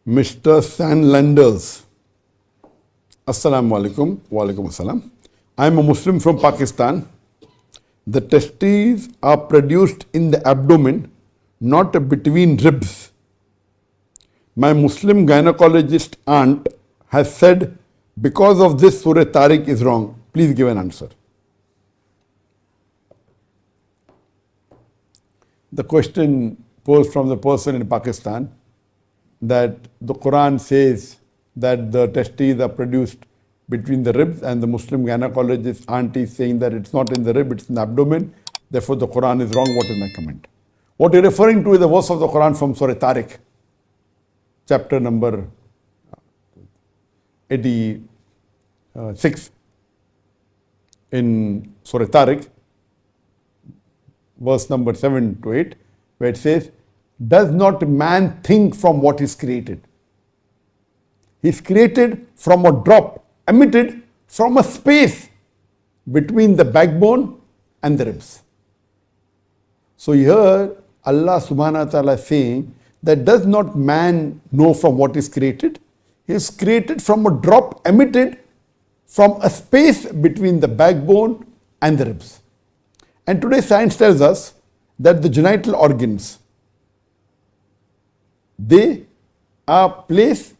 Mr. Sanlanders. Assalamu alaikum. Wa alaikum assalam. I am a Muslim from Pakistan. The testes are produced in the abdomen, not between ribs. My Muslim gynecologist aunt has said because of this Surah Tariq is wrong. Please give an answer. The question posed from the person in Pakistan that the Quran says that the testes are produced between the ribs, and the Muslim gynecologist auntie is saying that it's not in the rib, it's in the abdomen. Therefore, the Quran is wrong. What is my comment? What you're referring to is the verse of the Quran from Surah Tariq, chapter number 86 in Surah Tariq, verse number 7 to 8, where it says, does not man think from what is created? He is created from a drop emitted from a space between the backbone and the ribs. So here Allah subhanahu wa ta'ala is saying that does not man know from what is created? He is created from a drop emitted from a space between the backbone and the ribs. And today science tells us that the genital organs, they are placed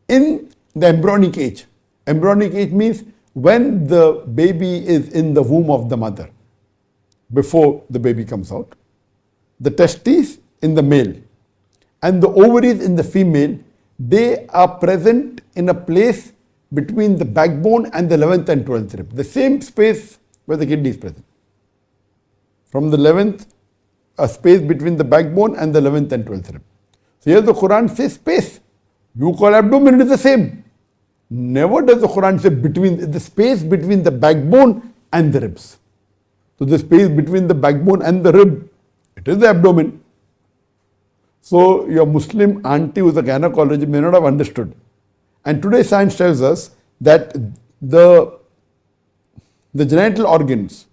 in the embryonic age. Embryonic age means when the baby is in the womb of the mother, before the baby comes out. The testes in the male and the ovaries in the female, they are present in a place between the backbone and the 11th and 12th rib, the same space where the kidney is present. From the 11th, a space between the backbone and the 11th and 12th rib. So here the Quran says space. You call abdomen, it is the same. Never does the Quran say between the space between the backbone and the ribs. So the space between the backbone and the rib, it is the abdomen. So your Muslim auntie who is a gynecologist may not have understood. And today science tells us that the genital organs,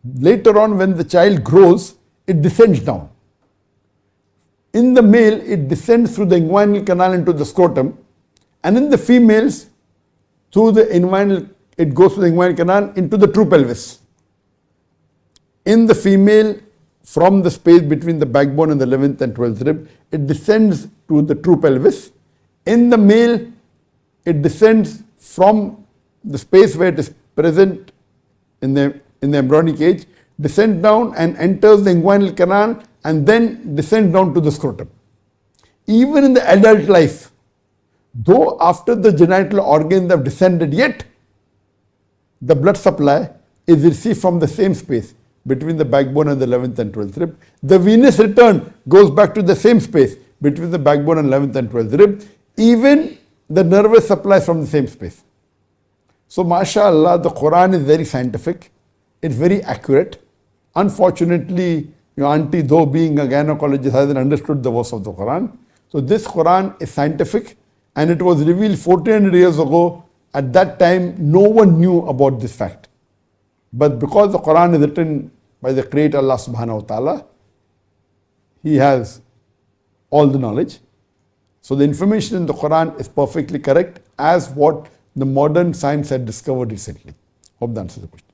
later on when the child grows, it descends down. In the male, it descends through the inguinal canal into the scrotum, and in the females, through the inguinal, it goes through the inguinal canal into the true pelvis. In the female, from the space between the backbone and the 11th and 12th rib, it descends to the true pelvis. In the male, it descends from the space where it is present in the embryonic age, descends down and enters the inguinal canal, and then descend down to the scrotum. Even in the adult life, though after the genital organs have descended, yet the blood supply is received from the same space between the backbone and the 11th and 12th rib. The venous return goes back to the same space between the backbone and 11th and 12th rib. Even the nervous supply from the same space. So mashallah, the Quran is very scientific. It's very accurate. Unfortunately, your auntie, though being a gynecologist, hasn't understood the verse of the Quran. So this Quran is scientific, and it was revealed 1400 years ago. At that time, no one knew about this fact. But because the Quran is written by the Creator Allah subhanahu wa ta'ala, He has all the knowledge. So the information in the Quran is perfectly correct as what the modern science had discovered recently. Hope that answers the question.